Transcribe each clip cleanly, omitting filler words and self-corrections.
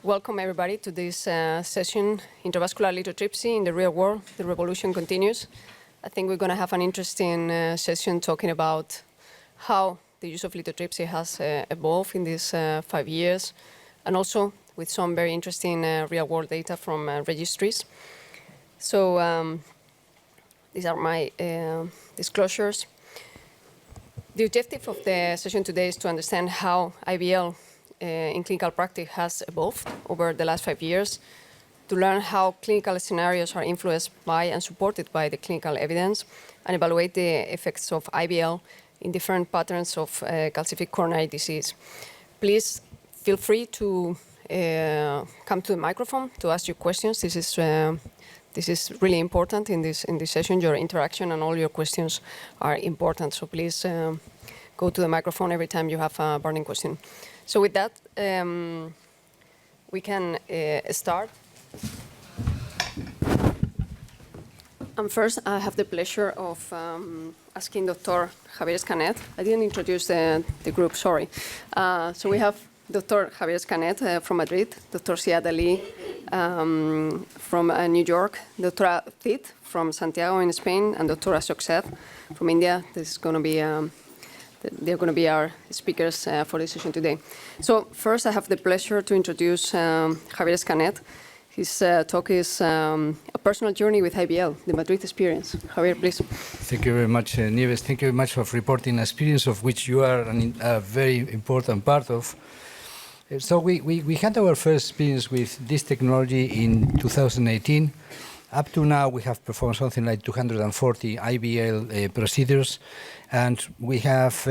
Welcome everybody to this session, Intravascular lithotripsy in the real world. The revolution continues. I think we're going to have an interesting session talking about how the use of lithotripsy has evolved in these 5 years, and also with some very interesting real world data from registries. So these are my disclosures. The objective of the session today is to understand how IVL in clinical practice has evolved over the last 5 years, to learn how clinical scenarios are influenced by and supported by the clinical evidence, and evaluate the effects of IVL in different patterns of calcific coronary disease. Please feel free to come to the microphone to ask your questions. This is really important in this session. Your interaction and all your questions are important. So please go to the microphone every time you have a burning question. So with that, we can start. And first, I have the pleasure of asking Dr. Javier Escanet. I didn't introduce the group, sorry. So we have Dr. Javier Escanet from Madrid, Dr. Siad Ali from New York, Dr. Thit from Santiago in Spain, and Dr. Ashok Seth from India. This is going to be they're going to be our speakers for this session today. So first, I have the pleasure to introduce Javier Escanet. His talk is a personal journey with IVL, the Madrid experience. Javier, please. Thank you very much, Nieves. Thank you very much for reporting an experience of which you are a very important part of. So we had our first experience with this technology in 2018. Up to now, we have performed something like 240 IVL procedures, and we have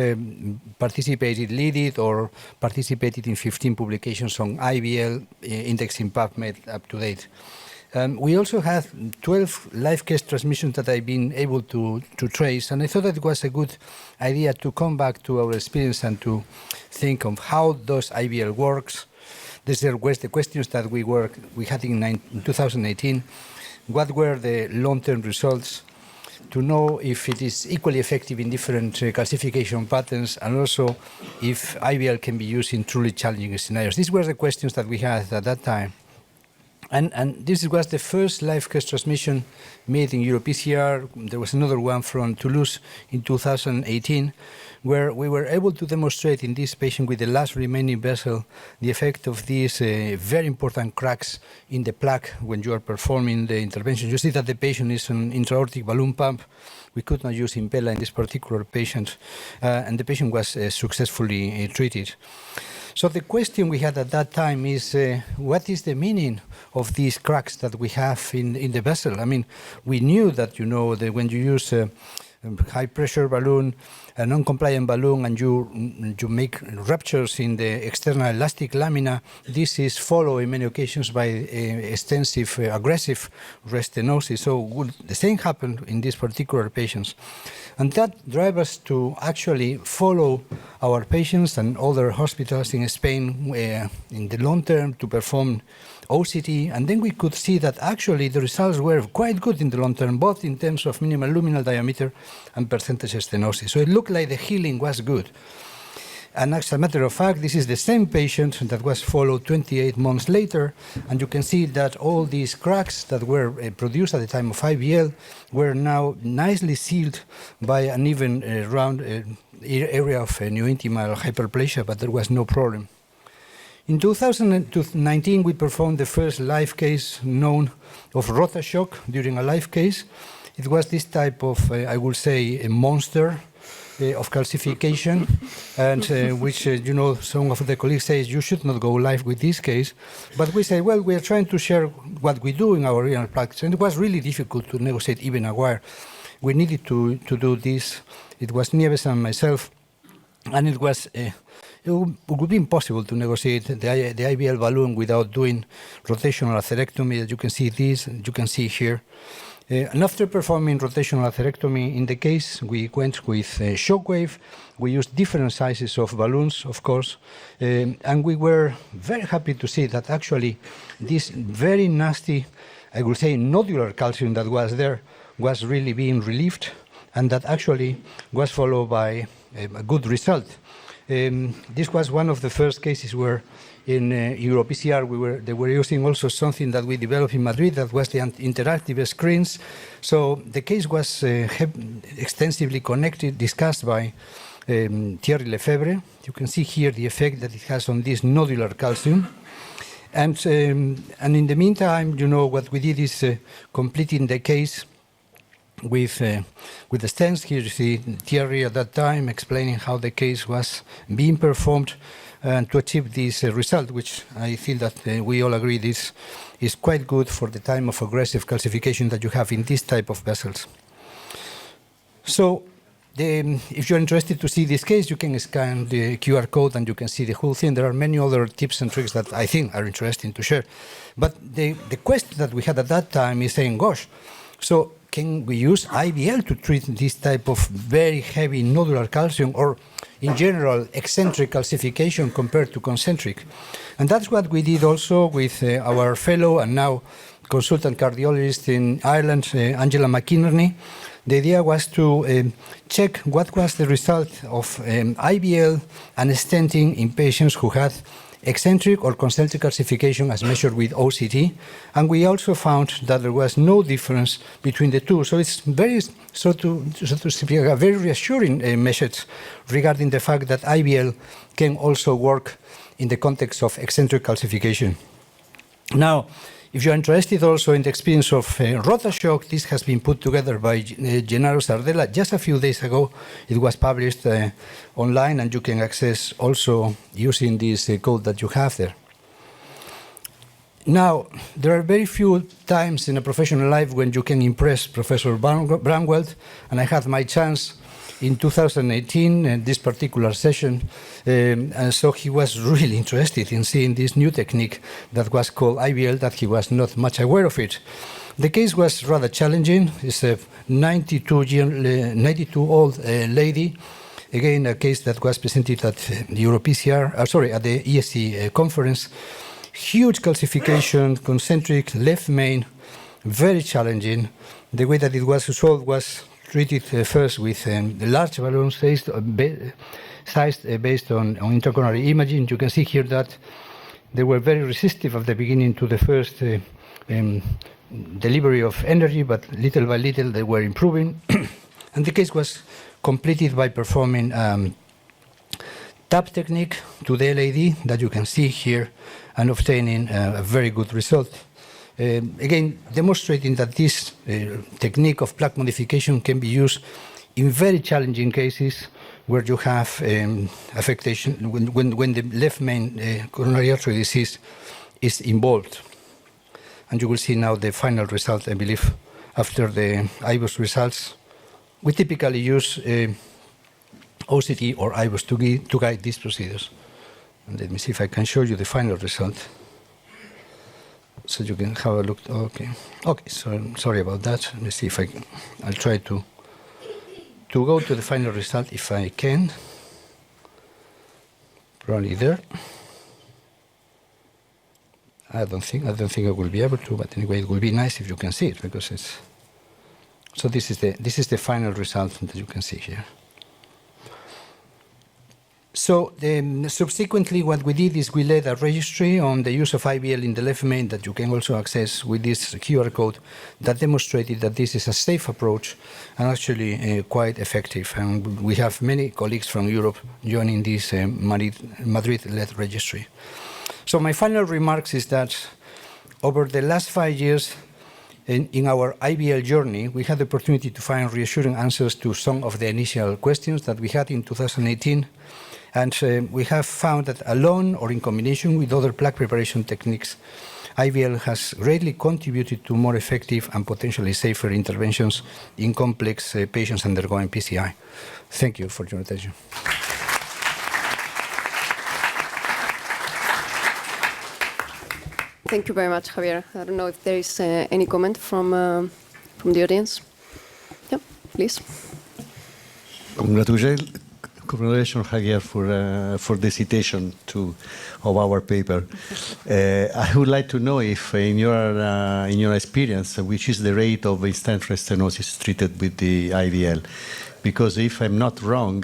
participated, led or participated in 15 publications on IVL indexing PubMed up to date. We also have 12 live case transmissions that I've been able to trace, and I thought that it was a good idea to come back to our experience and to think of how does IVL works. These are the questions that we had in 2018. What were the long-term results, to know if it is equally effective in different calcification patterns, and also if IVL can be used in truly challenging scenarios. These were the questions that we had at that time. And this was the first live case transmission made in EuroPCR. There was another one from Toulouse in 2018, where we were able to demonstrate in this patient with the last remaining vessel the effect of these very important cracks in the plaque when you are performing the intervention. You see that the patient is on intra-aortic balloon pump. We could not use Impella in this particular patient, and the patient was successfully treated. So the question we had at that time is, what is the meaning of these cracks that we have in the vessel? I mean, we knew that, that when you use a high-pressure balloon, a non-compliant balloon, and you make ruptures in the external elastic lamina, this is followed in many occasions by extensive aggressive restenosis. So the same happened in these particular patients. And that drives us to actually follow our patients and other hospitals in Spain in the long term to perform OCT, and then we could see that actually the results were quite good in the long term, both in terms of minimal luminal diameter and percentage stenosis. So it looked like the healing was good. And as a matter of fact, this is the same patient that was followed 28 months later, and you can see that all these cracks that were produced at the time of IVL were now nicely sealed by an even round area of neointimal hyperplasia, but there was no problem. In 2019, we performed the first live case known of rotashock during a live case. It was this type of, I would say, a monster of calcification, and which, some of the colleagues say you should not go live with this case. But we say, well, we are trying to share what we do in our real practice. And it was really difficult to negotiate even a wire. We needed to do this. It was Nieves and myself, and it would be impossible to negotiate the IVL balloon without doing rotational atherectomy. As you can see this, you can see here. And after performing rotational atherectomy in the case, we went with shockwave. We used different sizes of balloons, of course, and we were very happy to see that actually this very nasty, I would say, nodular calcium that was there was really being relieved, and that actually was followed by a good result. This was one of the first cases where in EuroPCR they were using also something that we developed in Madrid, that was the interactive screens. So the case was extensively discussed by Thierry Lefebvre. You can see here the effect that it has on this nodular calcium. And in the meantime, what we did is completing the case with the stents. Here you see Thierry at that time explaining how the case was being performed to achieve this result, which I feel that we all agree this is quite good for the time of aggressive calcification that you have in this type of vessels. So if you're interested to see this case, you can scan the QR code and you can see the whole thing. There are many other tips and tricks that I think are interesting to share. But the question that we had at that time is saying, gosh, so can we use IVL to treat this type of very heavy nodular calcium, or in general eccentric calcification compared to concentric? And that's what we did also with our fellow and now consultant cardiologist in Ireland, Angela McInerney. The idea was to check what was the result of IVL and stenting in patients who had eccentric or concentric calcification as measured with OCT, and we also found that there was no difference between the two. So it's very, so to speak, a very reassuring message regarding the fact that IVL can also work in the context of eccentric calcification. Now, if you're interested also in the experience of RotaShock, this has been put together by Gennaro Sardella just a few days ago. It was published online, and you can access also using this code that you have there. Now, there are very few times in a professional life when you can impress Professor Bramwell, and I had my chance in 2018 in this particular session, and so he was really interested in seeing this new technique that was called IVL, that he was not much aware of it. The case was rather challenging. It's a 92-year-old lady, again a case that was presented at the EuroPCR, at the ESC conference. Huge calcification, concentric, left main, very challenging. The way that it was resolved was treated first with large balloons sized based on intracoronary imaging. You can see here that they were very resistive at the beginning to the first delivery of energy, but little by little they were improving. And the case was completed by performing tap technique to the LAD that you can see here and obtaining a very good result. Again, demonstrating that this technique of plaque modification can be used in very challenging cases where you have affectation, when the left main coronary artery disease is involved. And you will see now the final result, I believe, after the IVUS results. We typically use OCT or IVUS to guide these procedures. And let me see if I can show you the final result, so you can have a look. Okay, so sorry about that. Let me see if I'll try to go to the final result if I can. Probably there. I don't think I will be able to, but anyway, it will be nice if you can see it, because it's. So this is the final result that you can see here. So subsequently, what we did is we led a registry on the use of IVL in the left main that you can also access with this QR code that demonstrated that this is a safe approach and actually quite effective. And we have many colleagues from Europe joining this Madrid-led registry. So my final remarks is that over the last 5 years in our IVL journey, we had the opportunity to find reassuring answers to some of the initial questions that we had in 2018. And we have found that alone or in combination with other plaque preparation techniques, IVL has greatly contributed to more effective and potentially safer interventions in complex patients undergoing PCI. Thank you for your attention. Thank you very much, Javier. I don't know if there is any comment from the audience. Yeah, please. Congratulations, Javier, for the citation of our paper. I would like to know if, in your experience, which is the rate of stent restenosis treated with the IVL? Because if I'm not wrong,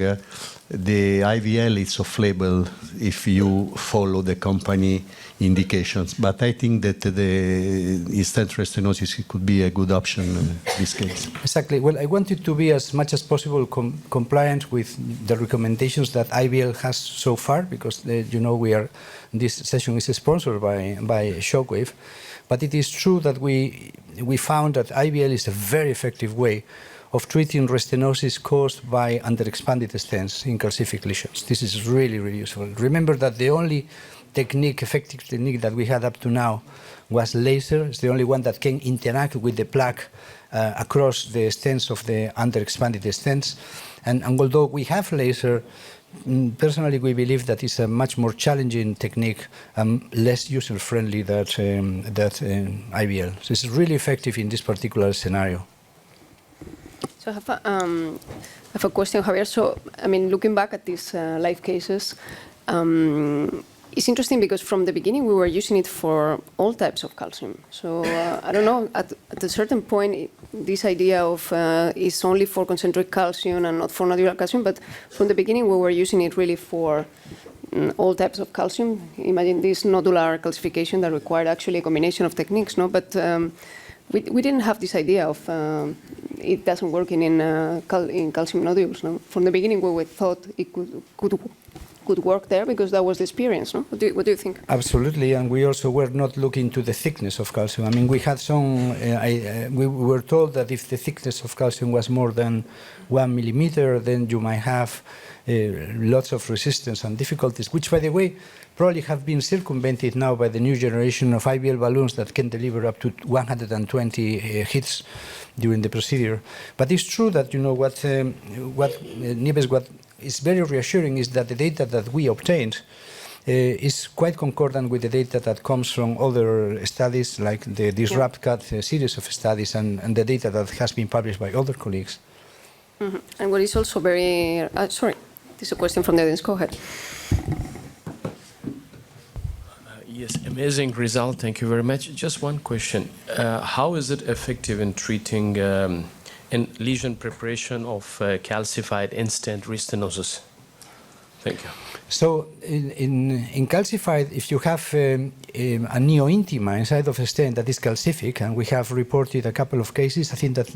the IVL is off-label if you follow the company indications. But I think that the stent restenosis could be a good option in this case. Exactly. Well, I wanted to be as much as possible compliant with the recommendations that IVL has so far, because this session is sponsored by Shockwave. But it is true that we found that IVL is a very effective way of treating restenosis caused by underexpanded stents in calcific lesions. This is really, really useful. Remember that the only effective technique that we had up to now was laser. It's the only one that can interact with the plaque across the stents of the underexpanded stents. And although we have laser, personally we believe that it's a much more challenging technique and less user-friendly than IVL. So it's really effective in this particular scenario. So I have a question, Javier. So, I mean, looking back at these live cases, it's interesting because from the beginning we were using it for all types of calcium. So I don't know, at a certain point, this idea of is only for concentric calcium and not for nodular calcium, but from the beginning we were using it really for all types of calcium. Imagine this nodular calcification that required actually a combination of techniques, no? But we didn't have this idea of it doesn't work in calcium nodules. No? From the beginning, we thought it could work there because that was the experience. No? What do you think? Absolutely, and we also were not looking to the thickness of calcium. I mean, we had some. We were told that if the thickness of calcium was more than 1 millimeter, then you might have lots of resistance and difficulties, which, by the way, probably have been circumvented now by the new generation of IVL balloons that can deliver up to 120 hits during the procedure. But it's true that, what is very reassuring is that the data that we obtained is quite concordant with the data that comes from other studies, like the DisruptCat series of studies and the data that has been published by other colleagues. Mm-hmm. And what is also very... sorry, this is a question from the audience. Go ahead. Yes, amazing result. Thank you very much. Just one question. How is it effective in treating in lesion preparation of calcified in-stent restenosis? Thank you. So in calcified, if you have a neointima inside of a stent that is calcific, and we have reported a couple of cases, I think that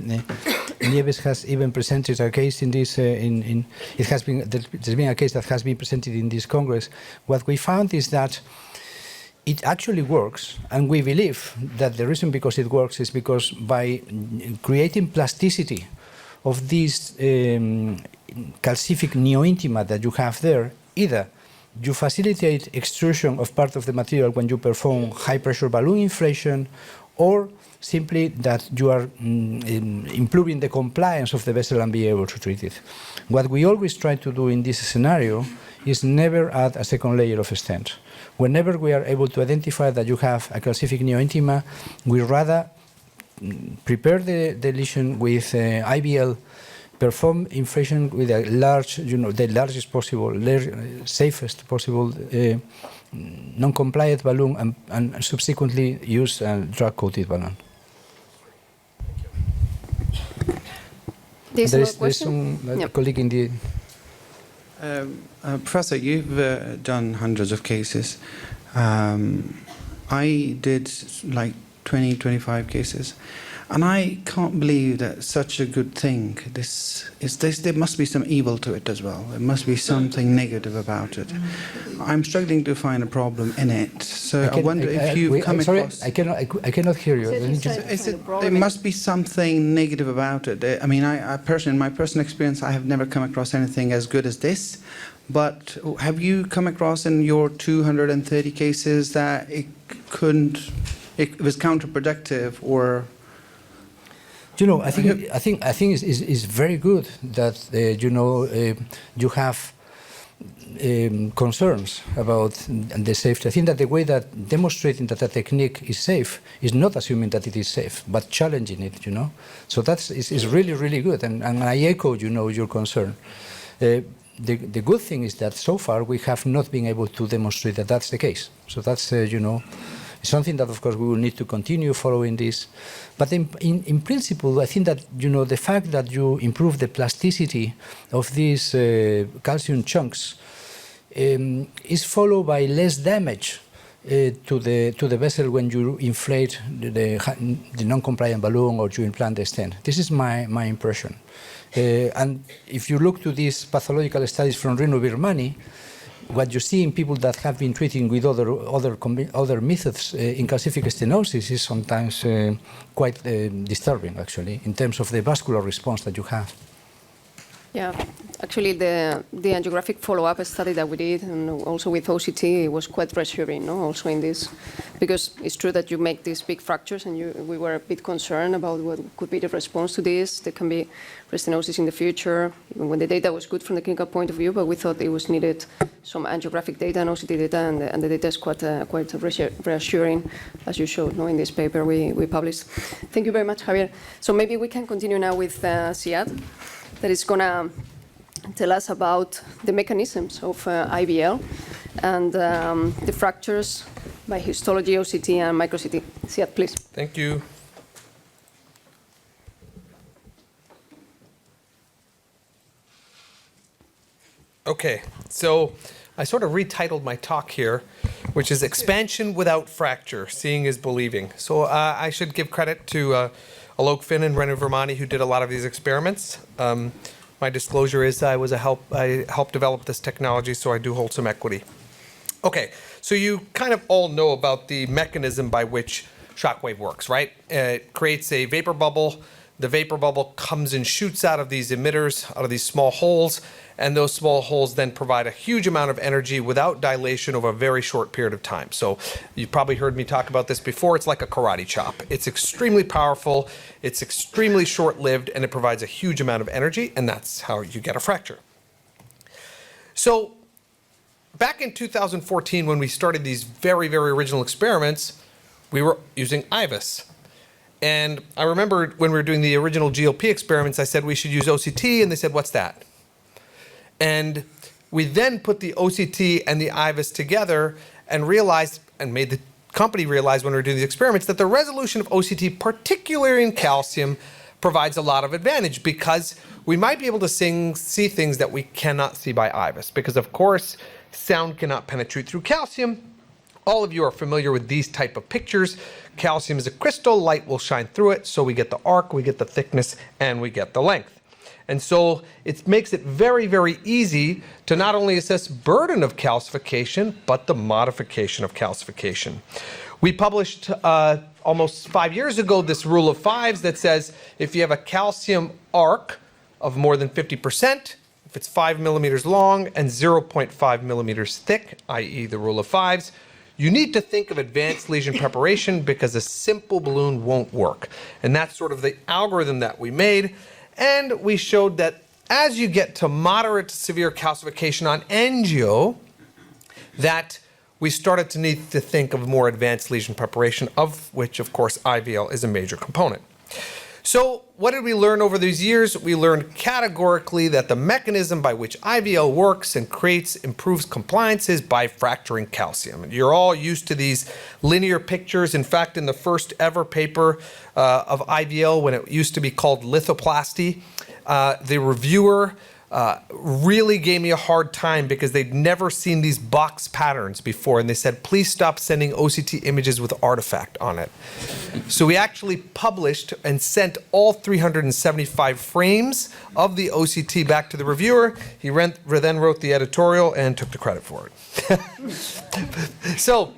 Nieves has even presented a case in this. There's been a case that has been presented in this Congress. What we found is that it actually works, and we believe that the reason because it works is because by creating plasticity of this calcific neointima that you have there, either you facilitate extrusion of part of the material when you perform high-pressure balloon inflation, or simply that you are improving the compliance of the vessel and be able to treat it. What we always try to do in this scenario is never add a second layer of stent. Whenever we are able to identify that you have a calcific neointima, we rather prepare the lesion with IVL, perform inflation with a large, the largest possible, safest possible non-compliant balloon, and subsequently use a drug-coated balloon. There's some colleague in the... Professor, you've done hundreds of cases. I did like 20, 25 cases. And I can't believe that such a good thing, there must be some evil to it as well. There must be something negative about it. I'm struggling to find a problem in it. So I wonder if you've come across... I cannot hear you. There must be something negative about it. I mean, in my personal experience, I have never come across anything as good as this. But have you come across in your 230 cases that it was counterproductive, or... I think it's very good that you have concerns about the safety. I think that the way that demonstrating that a technique is safe is not assuming that it is safe, but challenging it. So is really, really good, and I echo your concern. The good thing is that so far we have not been able to demonstrate that that's the case. So that's something that, of course, we will need to continue following this. But in principle, I think that, the fact that you improve the plasticity of these calcium chunks is followed by less damage to the vessel when you inflate the non-compliant balloon or you implant the stent. This is my impression. And if you look to these pathological studies from Rino Birmani, what you see in people that have been treating with other methods in calcific stenosis is sometimes quite disturbing, actually, in terms of the vascular response that you have. Yeah, actually the angiographic follow-up study that we did, and also with OCT, was quite reassuring, no? Also in this, because it's true that you make these big fractures, and we were a bit concerned about what could be the response to this. There can be restenosis in the future, even when the data was good from the clinical point of view, but we thought it was needed some angiographic data and OCT data, and the data is quite reassuring, as you showed, no, in this paper we published. Thank you very much, Javier. So maybe we can continue now with Siad, that is going to tell us about the mechanisms of IVL and the fractures by histology, OCT, and micro-CT. Siad, please. Thank you. Okay, so I sort of retitled my talk here, which is Expansion Without Fracture, Seeing is Believing. So I should give credit to Alok Finn and Renu Vermani, who did a lot of these experiments. My disclosure is I helped develop this technology, so I do hold some equity. Okay, so you kind of all know about the mechanism by which shockwave works, right? It creates a vapor bubble. The vapor bubble comes and shoots out of these emitters, out of these small holes, and those small holes then provide a huge amount of energy without dilation over a very short period of time. So you've probably heard me talk about this before. It's like a karate chop. It's extremely powerful, it's extremely short-lived, and it provides a huge amount of energy, and that's how you get a fracture. So back in 2014, when we started these very, very original experiments, we were using IVUS. And I remember when we were doing the original GLP experiments, I said we should use OCT, and they said, what's that? And we then put the OCT and the IVUS together and realized, and made the company realize when we were doing the experiments, that the resolution of OCT, particularly in calcium, provides a lot of advantage because we might be able to see things that we cannot see by IVUS. Because of course, sound cannot penetrate through calcium. All of you are familiar with these type of pictures. Calcium is a crystal, light will shine through it, so we get the arc, we get the thickness, and we get the length. And so it makes it very, very easy to not only assess burden of calcification, but the modification of calcification. We published almost 5 years ago this rule of fives that says if you have a calcium arc of more than 50%, if it's 5 millimeters long and 0.5 millimeters thick, i.e. the rule of fives, you need to think of advanced lesion preparation because a simple balloon won't work. And that's sort of the algorithm that we made. And we showed that as you get to moderate to severe calcification on angio, that we started to need to think of more advanced lesion preparation, of which, of course, IVL is a major component. So what did we learn over these years? We learned categorically that the mechanism by which IVL works and improves compliance is by fracturing calcium. And you're all used to these linear pictures. In fact, in the first ever paper of IVL, when it used to be called lithoplasty, the reviewer really gave me a hard time because they'd never seen these box patterns before, and they said, please stop sending OCT images with artifact on it. So we actually published and sent all 375 frames of the OCT back to the reviewer. He then wrote the editorial and took the credit for it. So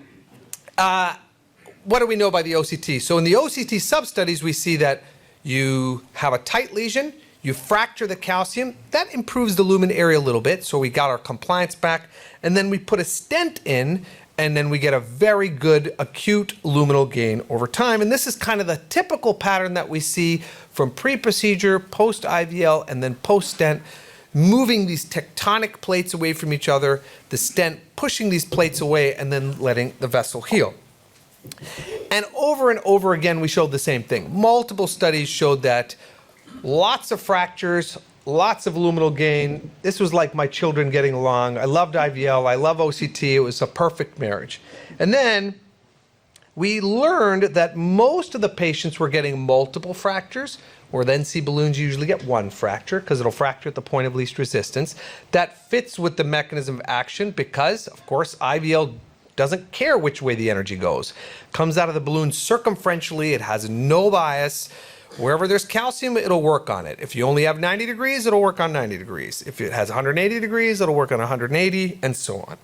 what do we know by the OCT? So in the OCT sub-studies, we see that you have a tight lesion, you fracture the calcium, that improves the lumen area a little bit, so we got our compliance back, and then we put a stent in, and then we get a very good acute luminal gain over time. And this is kind of the typical pattern that we see from pre-procedure, post-IVL, and then post-stent, moving these tectonic plates away from each other, the stent pushing these plates away, and then letting the vessel heal. And over again, we showed the same thing. Multiple studies showed that lots of fractures, lots of luminal gain. This was like my children getting along. I loved IVL. I love OCT. It was a perfect marriage. And then we learned that most of the patients were getting multiple fractures, where the NC balloons usually get one fracture because it'll fracture at the point of least resistance. That fits with the mechanism of action because, of course, IVL doesn't care which way the energy goes. Comes out of the balloon circumferentially, it has no bias. Wherever there's calcium, it'll work on it. If you only have 90 degrees, it'll work on 90 degrees. If it has 180 degrees, it'll work on 180, and so on.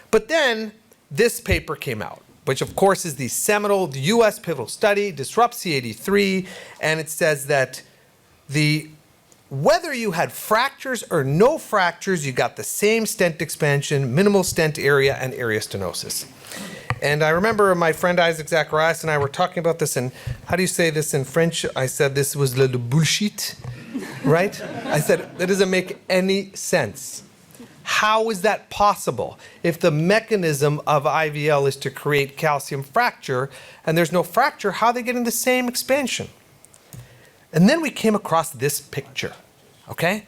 But then this paper came out, which of course is the seminal US pivotal study, Disrupt C83, and it says that whether you had fractures or no fractures, you got the same stent expansion, minimal stent area, and area stenosis. And I remember my friend Isaac Zacharias and I were talking about this, and how do you say this in French? I said this was le bullshit, right? I said, that doesn't make any sense. How is that possible? If the mechanism of IVL is to create calcium fracture, and there's no fracture, how are they getting the same expansion? And then we came across this picture, okay?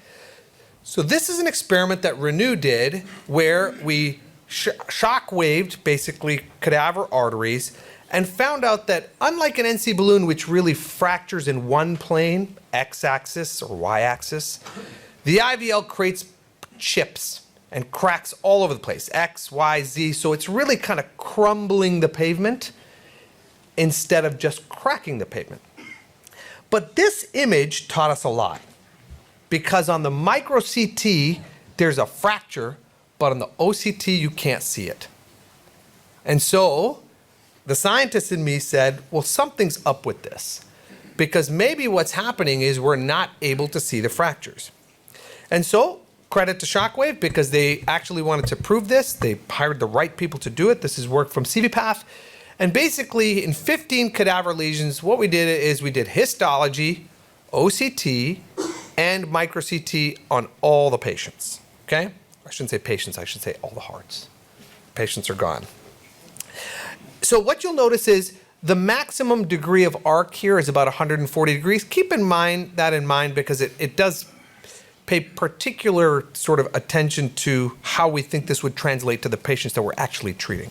So this is an experiment that Renew did where we shock waved basically cadaver arteries and found out that unlike an NC balloon, which really fractures in one plane, x-axis or y-axis, the IVL creates chips and cracks all over the place, X, Y, Z. So it's really kind of crumbling the pavement instead of just cracking the pavement. But this image taught us a lot because on the micro CT, there's a fracture, but on the OCT, you can't see it. And so the scientist in me said, well, something's up with this because maybe what's happening is we're not able to see the fractures. And so credit to Shockwave because they actually wanted to prove this. They hired the right people to do it. This is work from CVPath. And basically, in 15 cadaver lesions, what we did is we did histology, OCT, and micro CT on all the patients. Okay? I shouldn't say patients, I should say all the hearts. Patients are gone. So what you'll notice is the maximum degree of arc here is about 140 degrees. Keep in mind because it does pay particular sort of attention to how we think this would translate to the patients that we're actually treating.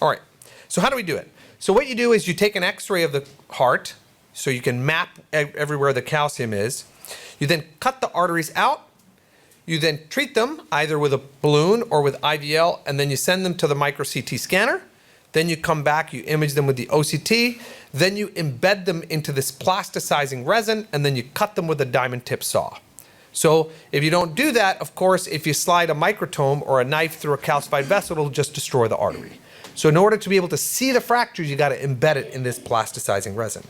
All right, so how do we do it? So what you do is you take an x-ray of the heart, so you can map everywhere the calcium is. You then cut the arteries out. You then treat them either with a balloon or with IVL, and then you send them to the micro CT scanner. Then you come back, you image them with the OCT. Then you embed them into this plasticizing resin, and then you cut them with a diamond tip saw. So if you don't do that, of course, if you slide a microtome or a knife through a calcified vessel, it'll just destroy the artery. So in order to be able to see the fractures, you got to embed it in this plasticizing resin.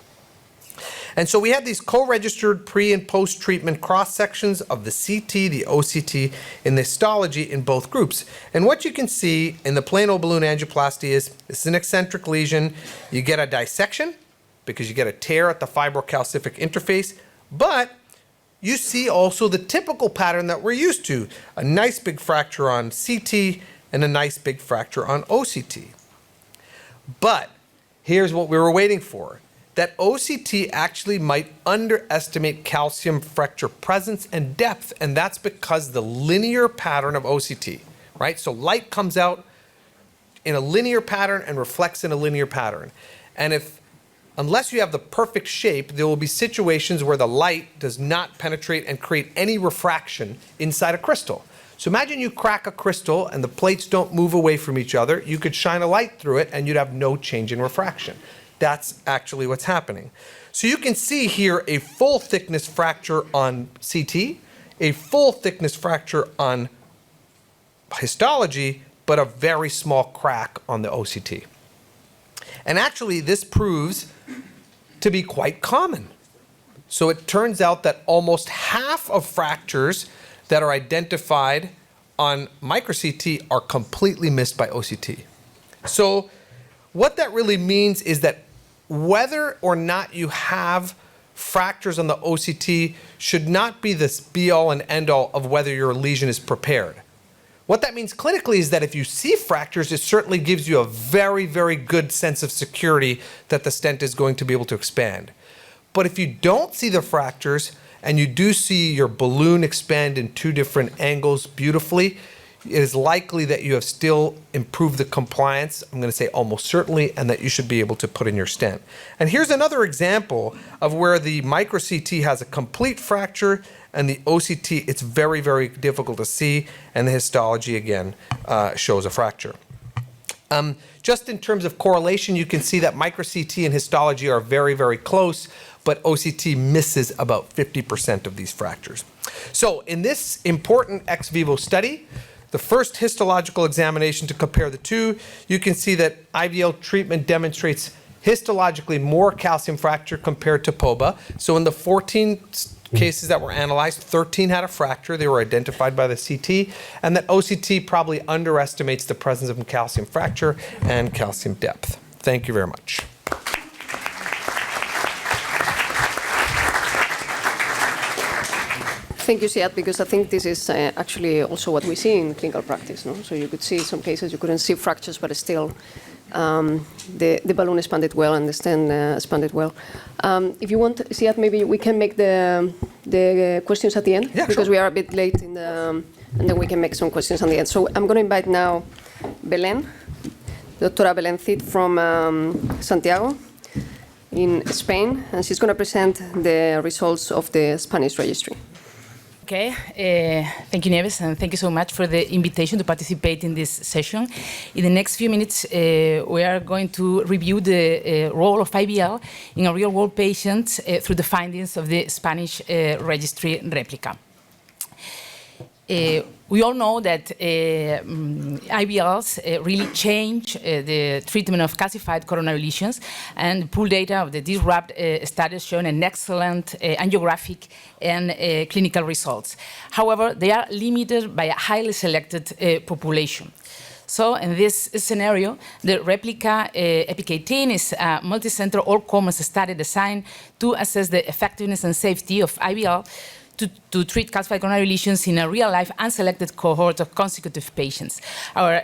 And so we have these co-registered pre and post-treatment cross-sections of the CT, the OCT, and the histology in both groups. And what you can see in the plain old balloon angioplasty is this is an eccentric lesion. You get a dissection because you get a tear at the fibrocalcific interface, but you see also the typical pattern that we're used to, a nice big fracture on CT and a nice big fracture on OCT. But here's what we were waiting for. That OCT actually might underestimate calcium fracture presence and depth, and that's because the linear pattern of OCT, right? So light comes out in a linear pattern and reflects in a linear pattern. And unless you have the perfect shape, there will be situations where the light does not penetrate and create any refraction inside a crystal. So imagine you crack a crystal and the plates don't move away from each other. You could shine a light through it and you'd have no change in refraction. That's actually what's happening. So you can see here a full thickness fracture on CT, a full thickness fracture on histology, but a very small crack on the OCT. And actually this proves to be quite common. So it turns out that almost half of fractures that are identified on micro CT are completely missed by OCT. So what that really means is that whether or not you have fractures on the OCT should not be this be-all and end-all of whether your lesion is prepared. What that means clinically is that if you see fractures, it certainly gives you a very, very good sense of security that the stent is going to be able to expand. But if you don't see the fractures and you do see your balloon expand in two different angles beautifully, it is likely that you have still improved the compliance, I'm going to say almost certainly, and that you should be able to put in your stent. And here's another example of where the micro-CT has a complete fracture and the OCT, it's very, very difficult to see, and the histology, again, shows a fracture. Just in terms of correlation, you can see that micro-CT and histology are very, very close, but OCT misses about 50% of these fractures. So in this important ex vivo study, the first histological examination to compare the two, you can see that IVL treatment demonstrates histologically more calcium fracture compared to POBA. So in the 14 cases that were analyzed, 13 had a fracture. They were identified by the CT, and that OCT probably underestimates the presence of calcium fracture and calcium depth. Thank you very much. Thank you, Siad, because I think this is actually also what we see in clinical practice. No? So you could see some cases you couldn't see fractures, but still the balloon expanded well and the stent expanded well. If you want, Siad, maybe we can make the questions at the end, yeah, because sure. we are a bit late in the, and then we can make some questions at the end. So I'm going to invite now Belén, Doctora Belén Cid from Santiago in Spain, and she's going to present the results of the Spanish registry. Okay, thank you, Nieves, and thank you so much for the invitation to participate in this session. In the next few minutes, we are going to review the role of IVL in a real-world patient through the findings of the Spanish registry replica. We all know that IVLs really change the treatment of calcified coronary lesions, and the pooled data of the DISRUPT studies shown an excellent angiographic and clinical results. However, they are limited by a highly selected population. So in this scenario, the replica EPIC-18 is a multi-center all-comers study designed to assess the effectiveness and safety of IVL to treat calcified coronary lesions in a real-life unselected cohort of consecutive patients. Our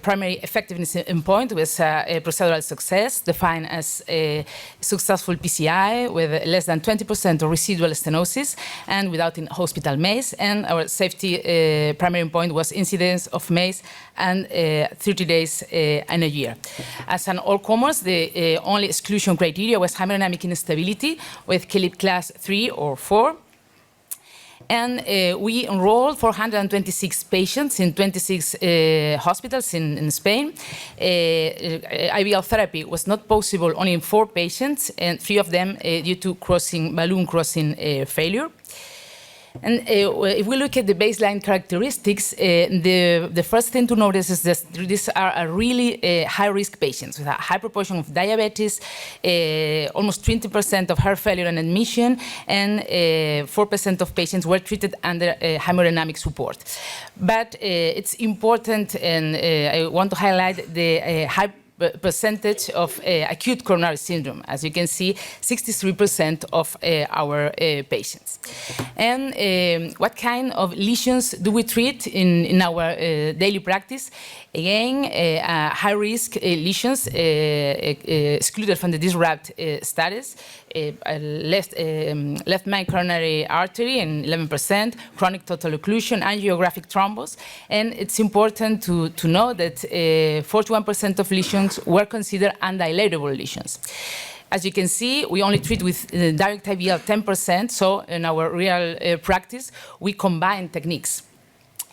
primary effectiveness endpoint was procedural success, defined as a successful PCI with less than 20% of residual stenosis and without in-hospital MACE. And our safety primary endpoint was incidence of MACE and 30 days and a year. As an all-comers, the only exclusion criteria was hemodynamic instability with KLIP class 3 or 4. And we enrolled 426 patients in 26 hospitals in Spain. IVL therapy was not possible only in 4 patients, and 3 of them due to balloon crossing failure. And if we look at the baseline characteristics, the first thing to notice is that these are a really high-risk patients with a high proportion of diabetes, almost 20% of heart failure and admission, and 4% of patients were treated under hemodynamic support. But it's important, and I want to highlight the high percentage of acute coronary syndrome. As you can see, 63% of our patients. And what kind of lesions do we treat in our daily practice? Again, high-risk lesions excluded from the DISRUPT studies. Left main coronary artery in 11%, chronic total occlusion, angiographic thrombus. And it's important to know that 41% of lesions were considered undilatable lesions. As you can see, we only treat with direct IVL 10%, so in our real practice, we combine techniques.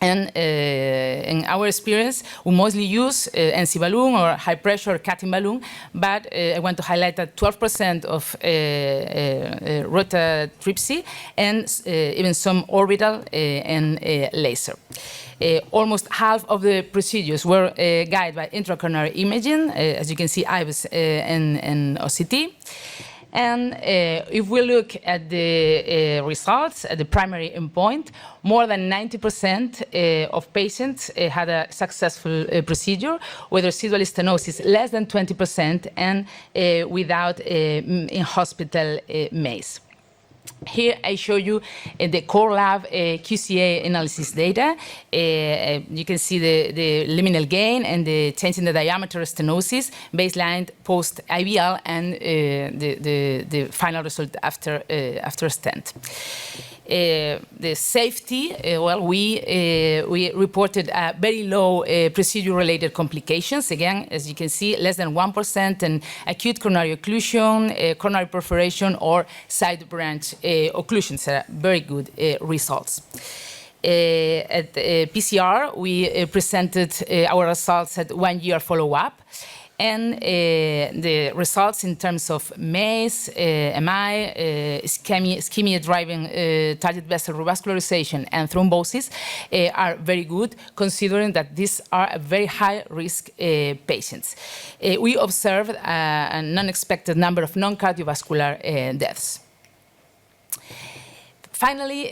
And in our experience, we mostly use NC balloon or high-pressure cutting balloon, but I want to highlight that 12% of lithotripsy and even some orbital and laser. Almost half of the procedures were guided by intracoronary imaging, as you can see, IVUS and OCT. And if we look at the results, at the primary endpoint, more than 90% of patients had a successful procedure with residual stenosis less than 20% and without in-hospital MACE. Here I show you the core lab QCA analysis data. You can see the liminal gain and the change in the diameter of stenosis, baseline post-IVL, and the final result after stent. The safety, we reported very low procedure-related complications. Again, as you can see, less than 1% in acute coronary occlusion, coronary perforation, or side branch occlusions. Very good results. At PCR, we presented our results at 1 year follow-up. And the results in terms of MACE, MI, ischemia driving target vessel revascularization, and thrombosis are very good, considering that these are very high-risk patients. We observed an unexpected number of non-cardiovascular deaths. Finally,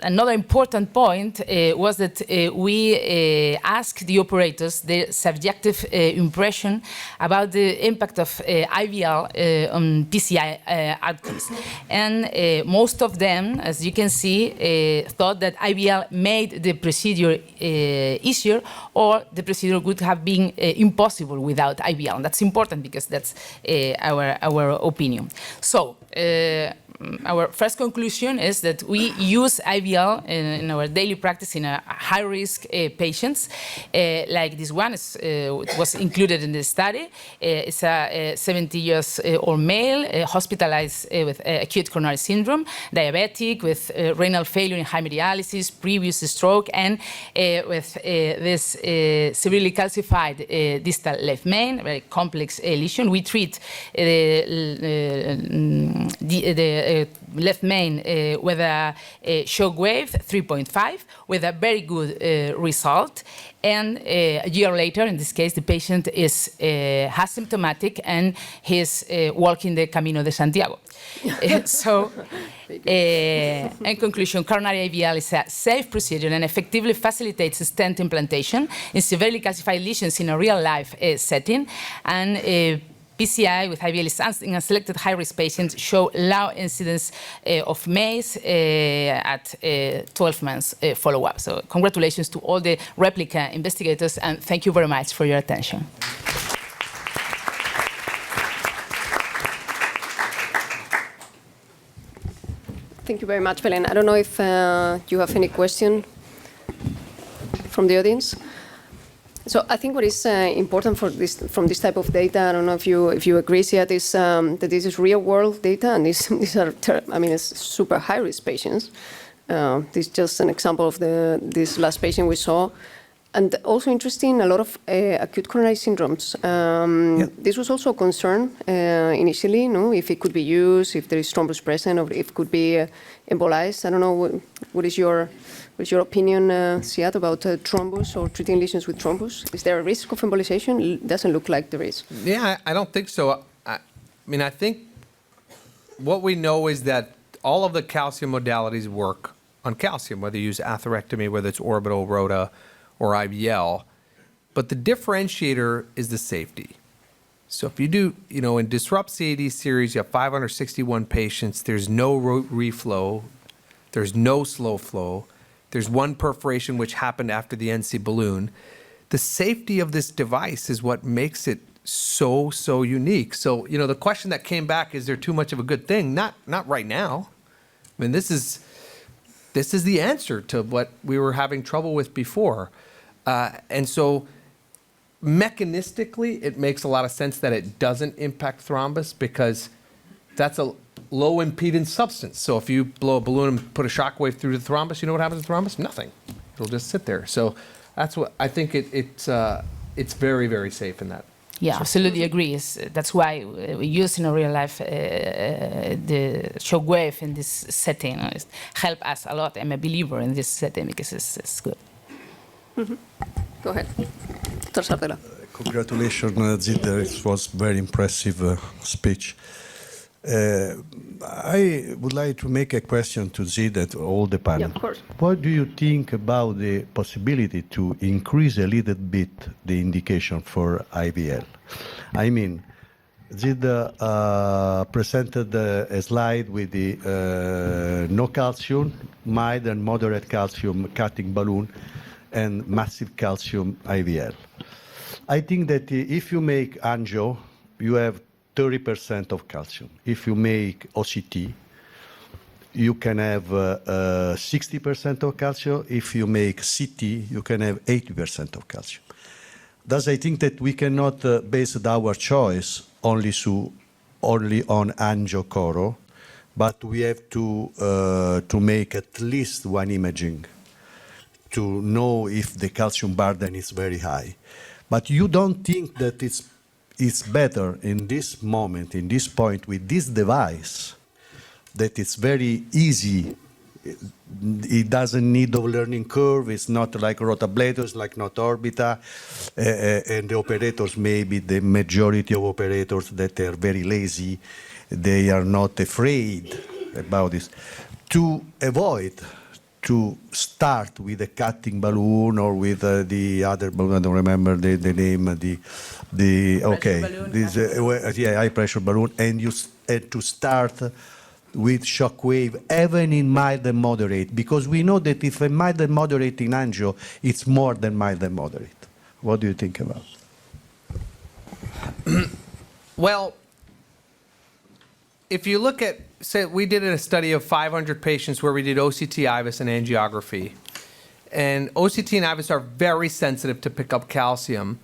another important point was that we asked the operators their subjective impression about the impact of IVL on PCI outcomes. And most of them, as you can see, thought that IVL made the procedure easier, or the procedure would have been impossible without IVL. And that's important because that's our opinion. So, our first conclusion is that we use IVL in our daily practice in high-risk patients, like this one was included in the study. It's a 70-year-old male hospitalized with acute coronary syndrome, diabetic, with renal failure in hemodialysis, previous stroke, and with this severely calcified distal left main, very complex lesion. We treat the left main with a shock wave 3.5 with a very good result. And a year later, in this case, the patient is asymptomatic and he's walking the Camino de Santiago. So, in conclusion, coronary IVL is a safe procedure and effectively facilitates stent implantation in severely calcified lesions in a real-life setting. And PCI with IVL in selected high-risk patients show low incidence of MACE at 12 months follow-up. So congratulations to all the replica investigators, and thank you very much for your attention. Thank you very much, Belén. I don't know if you have any question from the audience. So I think what is important from this type of data, I don't know if you agree, Siad, is that this is real-world data, and these are, it's super high-risk patients. This is just an example of this last patient we saw. And also interesting, a lot of acute coronary syndromes. This was also a concern initially, if it could be used, if there is thrombus present, or if it could be embolized. I don't know, what is your opinion, Siad, about thrombus or treating lesions with thrombus? Is there a risk of embolization? It doesn't look like there is. Yeah, I don't think so. I think what we know is that all of the calcium modalities work on calcium, whether you use atherectomy, whether it's orbital, rota, or IVL. But the differentiator is the safety. So if you do, in Disrupt CAD series, you have 561 patients. There's no reflow. There's no slow flow. There's one perforation which happened after the NC balloon. The safety of this device is what makes it so unique. So, the question that came back, is there too much of a good thing? Not right now. I mean, this is the answer to what we were having trouble with before. And so mechanistically, it makes a lot of sense that it doesn't impact thrombus, because that's a low impedance substance. So if you blow a balloon and put a shock wave through the thrombus, you know what happens to thrombus? Nothing. It'll just sit there. So that's what I think. It's very, very safe in that. Yeah, absolutely agree. That's why we use in a real life the shock wave in this setting. It helps us a lot. I'm a believer in this setting because it's good. Mm-hmm. Go ahead, Dr. Sardella. Congratulations, Zita. It was very impressive speech. I would like to make a question to Zita, to all the panel. Yeah, of course. What do you think about the possibility to increase a little bit the indication for IVL? I mean, Zita presented a slide with the no calcium, mild and moderate calcium cutting balloon, and massive calcium IVL. I think that if you make angio, you have 30% of calcium. If you make OCT, you can have 60% of calcium. If you make CT, you can have 80% of calcium. Thus, I think that we cannot base our choice only on angio-coro, but we have to make at least one imaging to know if the calcium burden is very high. But you don't think that it's better in this moment, in this point, with this device, that it's very easy. It doesn't need a learning curve. It's not like rotablators, like not orbita, and the operators, maybe the majority of operators that are very lazy, they are not afraid about this. To avoid to start with a cutting balloon or with the other balloon, I don't remember the name, okay, balloon, this high pressure balloon, and to start with shockwave, even in mild and moderate, because we know that if a mild and moderate in angio, it's more than mild and moderate. What do you think about? Well, if you look at, say, we did a study of 500 patients where we did OCT, IVUS, and angiography. And OCT and IVUS are very sensitive to pick up calcium.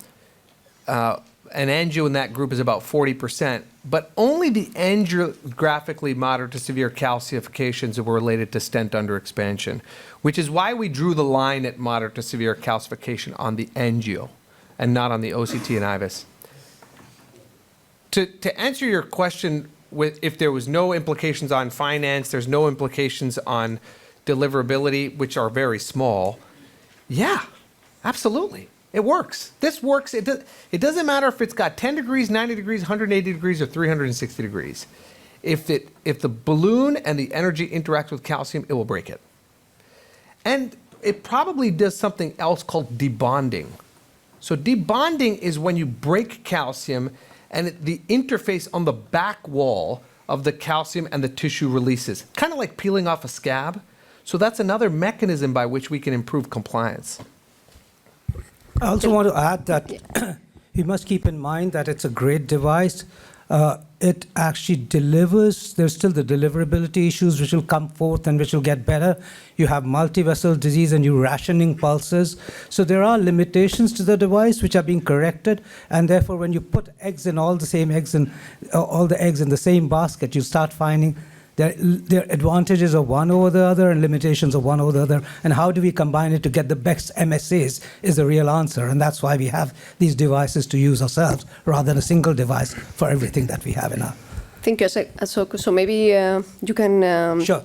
And angio in that group is about 40%. But only the angiographically moderate to severe calcifications were related to stent underexpansion, which is why we drew the line at moderate to severe calcification on the angio and not on the OCT and IVUS. To answer your question, if there was no implications on finance, there's no implications on deliverability, which are very small, yeah, absolutely. It works. This works. It doesn't matter if it's got 10 degrees, 90 degrees, 180 degrees, or 360 degrees. If the balloon and the energy interacts with calcium, it will break it. And it probably does something else called debonding. So debonding is when you break calcium and the interface on the back wall of the calcium and the tissue releases, kind of like peeling off a scab. So that's another mechanism by which we can improve compliance. I also want to add that you must keep in mind that it's a great device. It actually delivers. There's still the deliverability issues which will come forth and which will get better. You have multivessel disease and you're rationing pulses. So there are limitations to the device which are being corrected. And therefore, when you put eggs in all the eggs in the same basket, you start finding there are advantages of one over the other and limitations of one over the other. And how do we combine it to get the best MSAs is the real answer. And that's why we have these devices to use ourselves rather than a single device for everything that we have in our. Thank you, Asoko. So maybe you can, Sure.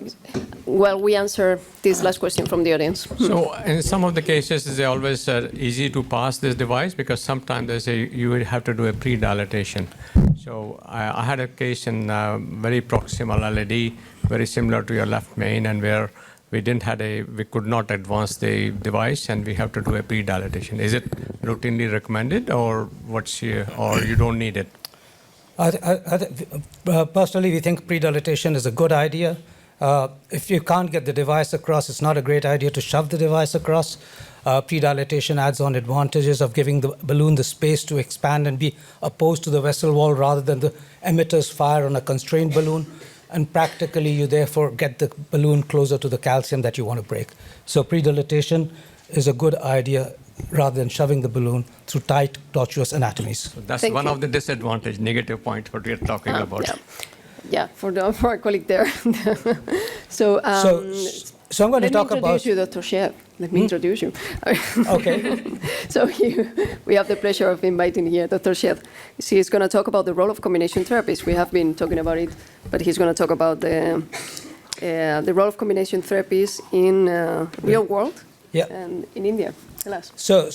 Well, we answer this last question from the audience. So in some of the cases, they always easy to pass this device because sometimes they say you will have to do a pre-dilatation. So I had a case in very proximal LAD, very similar to your left main, and where we could not advance the device, and we have to do a pre-dilatation. Is it routinely recommended, or or you don't need it? Personally, we think pre-dilatation is a good idea. If you can't get the device across, it's not a great idea to shove the device across. Pre-dilatation adds on advantages of giving the balloon the space to expand and be opposed to the vessel wall rather than the emitters fire on a constrained balloon. And practically, you therefore get the balloon closer to the calcium that you want to break. So pre-dilatation is a good idea rather than shoving the balloon through tight, tortuous anatomies. So that's Thank one you. of the disadvantage, negative points, what we are talking about. Yeah, for our colleague there. So I'm going to talk about. Let me introduce you, Dr. Shev. Let me introduce you. Okay. So we have the pleasure of inviting here Dr. Shev. He's going to talk about the role of combination therapies. We have been talking about it, but he's going to talk about the role of combination therapies in real world and in India. Tell us. So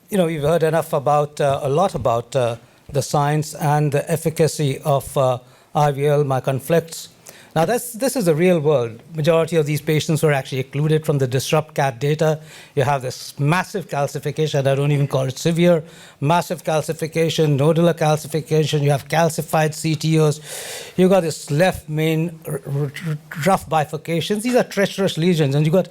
we've heard enough about a lot about the science and the efficacy of IVL, my conflicts. Now, this is the real world. Majority of these patients were actually excluded from the DisruptCat data. You have this massive calcification. I don't even call it severe. Massive calcification, nodular calcification. You have calcified CTOs. You got this left main rough bifurcations. These are treacherous lesions. And you got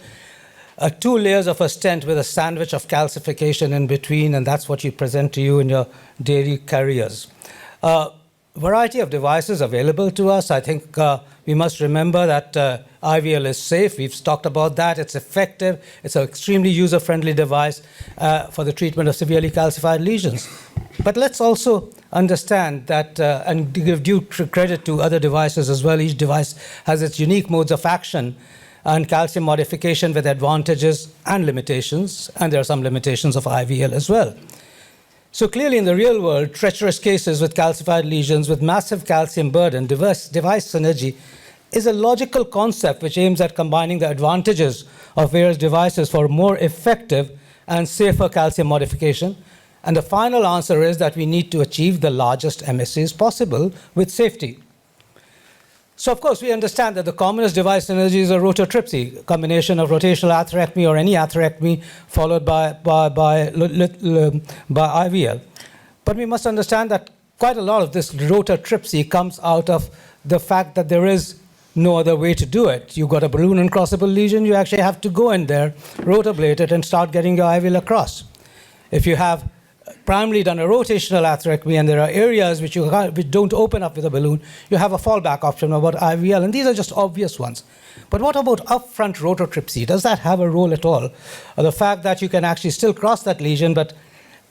2 layers of a stent with a sandwich of calcification in between. And that's what you present to you in your daily careers. variety of devices available to us. I think we must remember that IVL is safe. We've talked about that. It's effective. It's an extremely user-friendly device for the treatment of severely calcified lesions. But let's also understand that, and give due credit to other devices as well. Each device has its unique modes of action and calcium modification with advantages and limitations, and there are some limitations of IVL as well. So clearly in the real world, treacherous cases with calcified lesions with massive calcium burden, device synergy is a logical concept which aims at combining the advantages of various devices for more effective and safer calcium modification. And the final answer is that we need to achieve the largest MSAs possible with safety. So of course we understand that the commonest device synergy is a rototripsy, a combination of rotational atherectomy or any atherectomy followed by IVL. But we must understand that quite a lot of this rototripsy comes out of the fact that there is no other way to do it. You've got a balloon uncrossable lesion, you actually have to go in there, rotablate it, and start getting your IVL across. If you have primarily done a rotational atherectomy and there are areas which don't open up with a balloon, you have a fallback option about IVL, and these are just obvious ones. But what about upfront rototripsy? Does that have a role at all? The fact that you can actually still cross that lesion,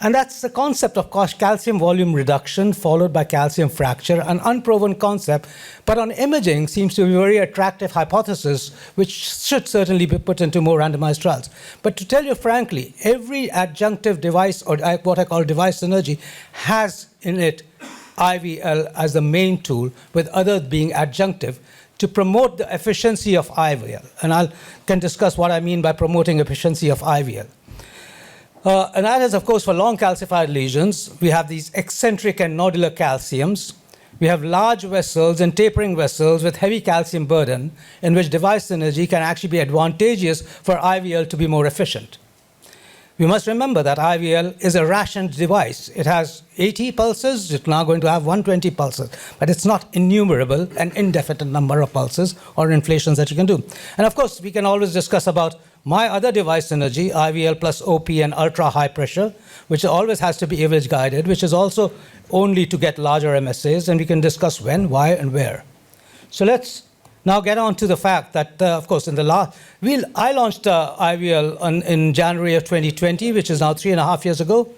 and that's the concept of calcium volume reduction followed by calcium fracture, an unproven concept, but on imaging seems to be a very attractive hypothesis, which should certainly be put into more randomized trials. But to tell you frankly, every adjunctive device, or what I call device synergy, has in it IVL as the main tool, with others being adjunctive, to promote the efficiency of IVL. And I can discuss what I mean by promoting efficiency of IVL. And that is, of course, for long calcified lesions. We have these eccentric and nodular calciums. We have large vessels and tapering vessels with heavy calcium burden, in which device synergy can actually be advantageous for IVL to be more efficient. We must remember that IVL is a rationed device. It has 80 pulses. It's now going to have 120 pulses. But it's not innumerable, an indefinite number of pulses or inflations that you can do. And of course, we can always discuss about my other device synergy, IVL plus OP and ultra high pressure, which always has to be image guided, which is also only to get larger MSAs. And we can discuss when, why, and where. So let's now get on to the fact that, of course, in the I launched IVL in January of 2020, which is now 3.5 years ago.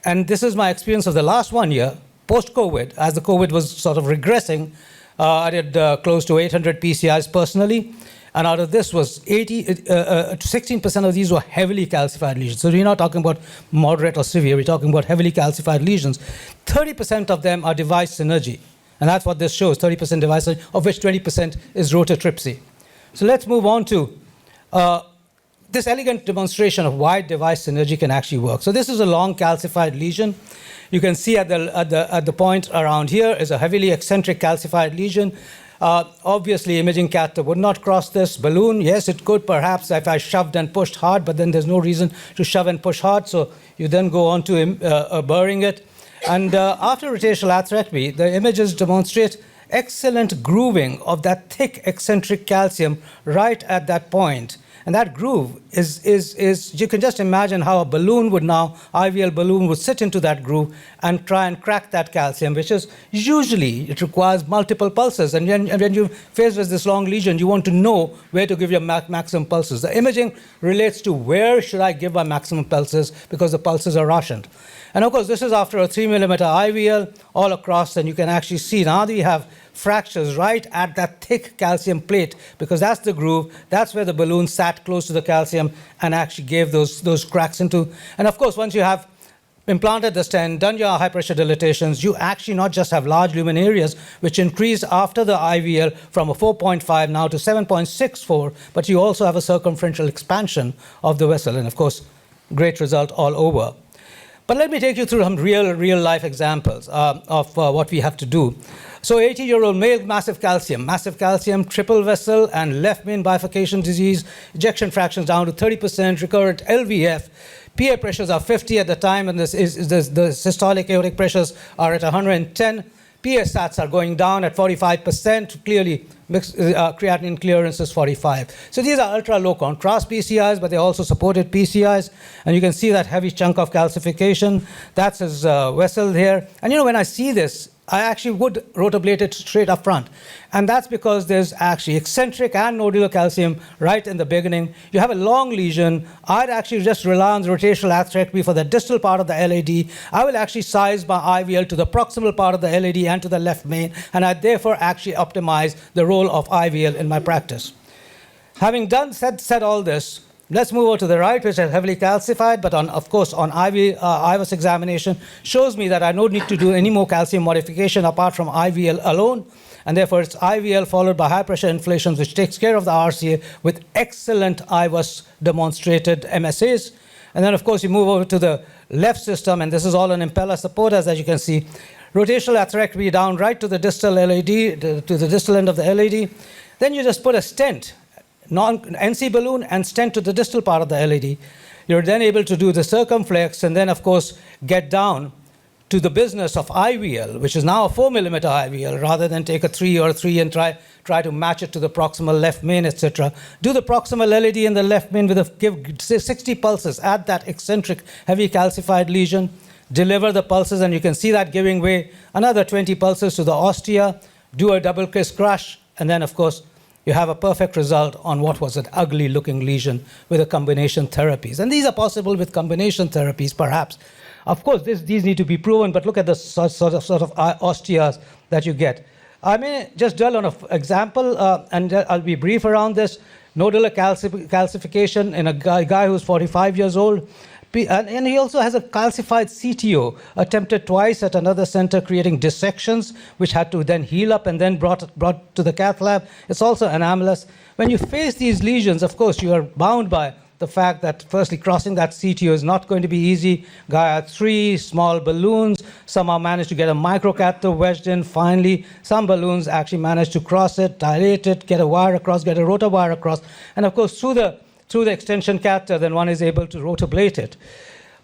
And this is my experience of the last 1 year, post-COVID, as the COVID was sort of regressing. I did close to 800 PCIs personally. And out of this was 16% of these were heavily calcified lesions. So we're not talking about moderate or severe, we're talking about heavily calcified lesions. 30% of them are device synergy. And that's what this shows, 30% device synergy, of which 20% is rototripsy. So let's move on to this elegant demonstration of why device synergy can actually work. So this is a long calcified lesion. You can see at the point around here is a heavily eccentric calcified lesion. Obviously, imaging catheter would not cross this balloon. Yes, it could perhaps if I shoved and pushed hard, but then there's no reason to shove and push hard. So you then go on to burring it. And after rotational atherectomy, the images demonstrate excellent grooving of that thick eccentric calcium right at that point. And that groove is you can just imagine how a balloon would now, IVL balloon would sit into that groove and try and crack that calcium, which is usually, it requires multiple pulses. And when you're faced with this long lesion, you want to know where to give your maximum pulses. The imaging relates to where should I give my maximum pulses, because the pulses are rationed. And of course, this is after a 3 millimeter IVL all across, and you can actually see now that we have fractures right at that thick calcium plate, because that's the groove, that's where the balloon sat close to the calcium and actually gave those cracks into. And of course, once you have implanted the stent, done your high pressure dilatations, you actually not just have large lumen areas, which increase after the IVL from a 4.5 now to 7.64, but you also have a circumferential expansion of the vessel. And of course, great result all over. But let me take you through some real life examples of what we have to do. So 80-year-old male, massive calcium, triple vessel and left main bifurcation disease, ejection fractions down to 30%, recurrent LVF. PA pressures are 50 at the time, and the systolic aortic pressures are at 110. PA stats are going down at 45%. Clearly, creatinine clearance is 45. So these are ultra low contrast PCIs, but they also supported PCIs. And you can see that heavy chunk of calcification. That's his vessel here. And when I see this, I actually would rotablate it straight up front. And that's because there's actually eccentric and nodular calcium right in the beginning. You have a long lesion. I'd actually just rely on the rotational atherectomy for the distal part of the LAD. I will actually size my IVL to the proximal part of the LAD and to the left main, and I therefore actually optimize the role of IVL in my practice. Having said all this, let's move over to the right, which is heavily calcified, but of course on IVUS examination shows me that I don't need to do any more calcium modification apart from IVL alone, and therefore it's IVL followed by high pressure inflations, which takes care of the RCA with excellent IVUS demonstrated MSAs. And then of course you move over to the left system, and this is all an impella supporters, as you can see. Rotational atherectomy down right to the distal LAD, to the distal end of the LAD. Then you just put a stent, NC balloon and stent to the distal part of the LAD. You're then able to do the circumflex and then, of course, get down to the business of IVL, which is now a 4 millimeter IVL, rather than take a 3 or 3 and try to match it to the proximal left main, etc. Do the proximal LAD in the left main with give 60 pulses at that eccentric heavy calcified lesion. Deliver the pulses, and you can see that giving way another 20 pulses to the ostia. Do a double kiss crush, and then, of course, you have a perfect result on what was an ugly-looking lesion with a combination therapies. And these are possible with combination therapies, perhaps. Of course, these need to be proven, but look at the sort of osteas that you get. I may just dwell on an example, and I'll be brief around this. Nodular calcification in a guy who's 45 years old. And he also has a calcified CTO, attempted twice at another center, creating dissections, which had to then heal up and then brought to the cath lab. It's also anomalous. When you face these lesions, of course, you are bound by the fact that, firstly, crossing that CTO is not going to be easy. Guy had 3 small balloons. Somehow managed to get a microcatheter wedged in. Finally, some balloons actually managed to cross it, dilate it, get a wire across, get a rotor wire across. And, of course, through the extension catheter, then one is able to rotablate it.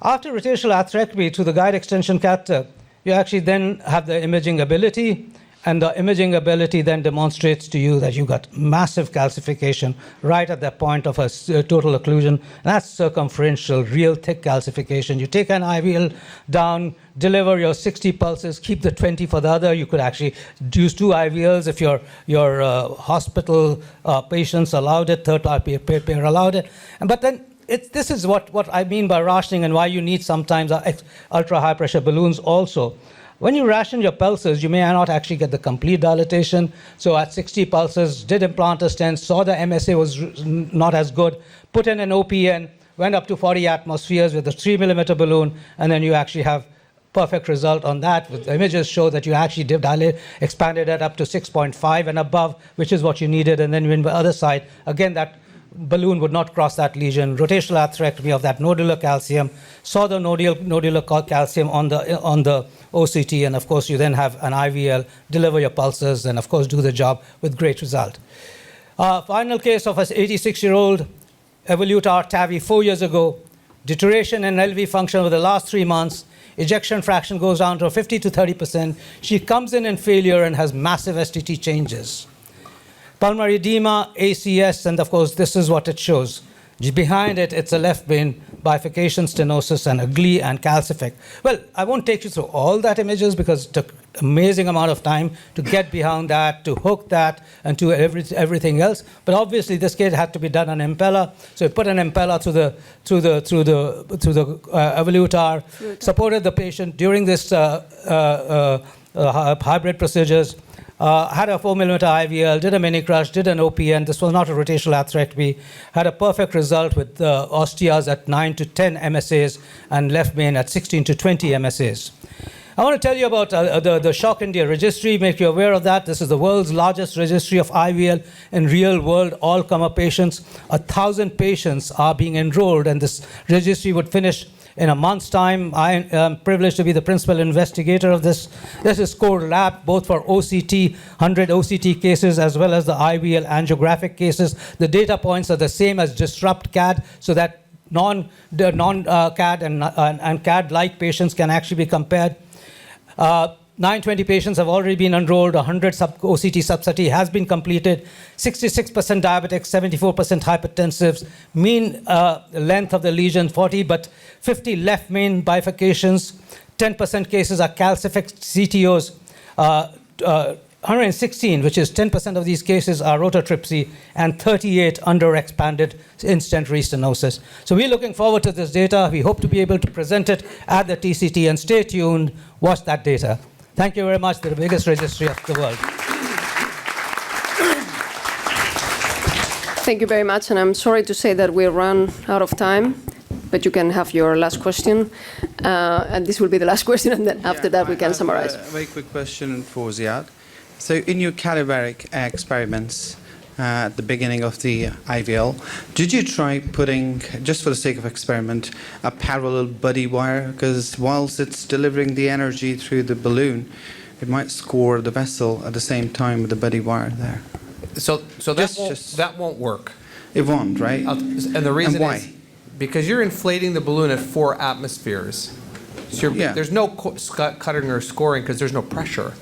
After rotational atherectomy through the guide extension catheter, you actually then have the imaging ability, and the imaging ability then demonstrates to you that you got massive calcification right at that point of a total occlusion. And that's circumferential, real thick calcification. You take an IVL down, deliver your 60 pulses, keep the 20 for the other. You could actually use 2 IVLs if your hospital patients allowed it, third-party payer allowed it. But then this is what I mean by rationing and why you need sometimes ultra-high pressure balloons also. When you ration your pulses, you may not actually get the complete dilatation. So at 60 pulses, did implant a stent, saw the MSA was not as good, put in an OPN, went up to 40 atmospheres with a 3 millimeter balloon, and then you actually have perfect result on that. The images show that you actually expanded it up to 6.5 and above, which is what you needed. And then on the other side, again, that balloon would not cross that lesion. Rotational atherectomy of that nodular calcium, saw the nodular calcium on the OCT, and of course you then have an IVL, deliver your pulses, and of course do the job with great result. Final case of an 86-year-old evolutar TAVI 4 years ago, deterioration in LV function over the last 3 months, ejection fraction goes down to 50 to 30%. She comes in failure and has massive STT changes. Pulmonary edema, ACS, and of course this is what it shows. Behind it, it's a left vein bifurcation, stenosis, and a glee and calcific. Well, I won't take you through all that images because it took an amazing amount of time to get behind that, to hook that, and to everything else. But obviously, this case had to be done on impeller. So we put an impeller through the evolutar, supported the patient during this hybrid procedures. Had a 4 millimeter IVL, did a mini crush, did an OPN. This was not a rotational atherectomy. Had a perfect result with osteas at 9 to 10 MSAs and left main at 16 to 20 MSAs. I want to tell you about the Shock India registry, make you aware of that. This is the world's largest registry of IVL in real-world all-comer patients. 1,000 patients are being enrolled, and this registry would finish in a month's time. I am privileged to be the principal investigator of this. This is core lab, both for OCT, 100 OCT cases, as well as the IVL angiographic cases. The data points are the same as disrupt CAD, so that non-CAD and CAD-like patients can actually be compared. 920 patients have already been enrolled, 100 OCT substudy has been completed, 66% diabetics, 74% hypertensives, mean length of the lesion 40, but 50 left main bifurcations, 10% cases are calcific CTOs. 116, which is 10% of these cases, are lithotripsy, and 38 underexpanded in-stent restenosis. So we're looking forward to this data. We hope to be able to present it at the TCT, and stay tuned, watch that data. Thank you very much. They're the biggest registry of the world. Thank you very much, and I'm sorry to say that we run out of time, but you can have your last question, and this will be the last question, and then after that we can summarize. A very quick question for Ziad. So in your cadaveric experiments at the beginning of the IVL, did you try putting, just for the sake of experiment, a parallel buddy wire? Because whilst it's delivering the energy through the balloon, it might score the vessel at the same time with the buddy wire there. So that won't work. It won't, right? And the reason why? is because you're inflating the balloon at 4 atmospheres. So there's no cutting or scoring because there's no pressure.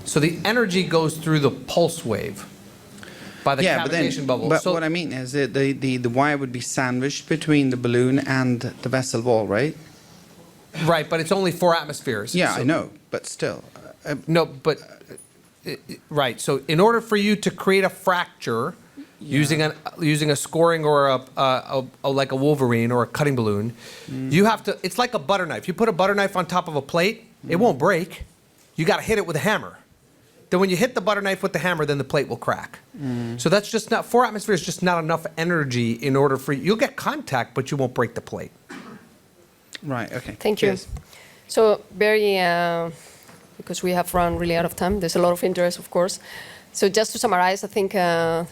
So the energy goes through the pulse wave by the cavitation bubble. But so what I mean is that the wire would be sandwiched between the balloon and the vessel wall, right? Right, but it's only 4 atmospheres. Yeah, so, I know, but still. No, but right. So in order for you to create a fracture using a scoring or like a Wolverine or a cutting balloon, you have to. It's like a butter knife. You put a butter knife on top of a plate, it won't break. You got to hit it with a hammer. Then when you hit the butter knife with the hammer, then the plate will crack. So that's just not, 4 atmospheres is just not enough energy in order for you'll get contact, but you won't break the plate. Right, okay. Thank you. So because we have run really out of time, there's a lot of interest, of course. So just to summarize, I think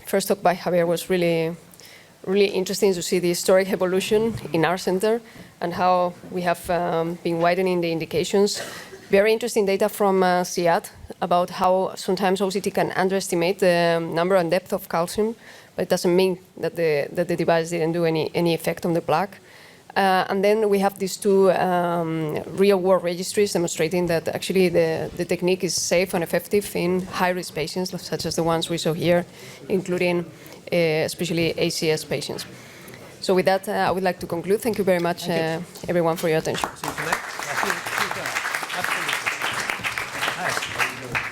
first talk by Javier was really interesting to see the historic evolution in our center and how we have been widening the indications. Very interesting data from Ziad about how sometimes OCT can underestimate the number and depth of calcium, but it doesn't mean that the device didn't do any effect on the plaque. And then we have these 2 real-world registries demonstrating that actually the technique is safe and effective in high-risk patients, such as the ones we saw here, including especially ACS patients. So with that, I would like to conclude. Thank you very much, everyone, for your attention. See you tonight.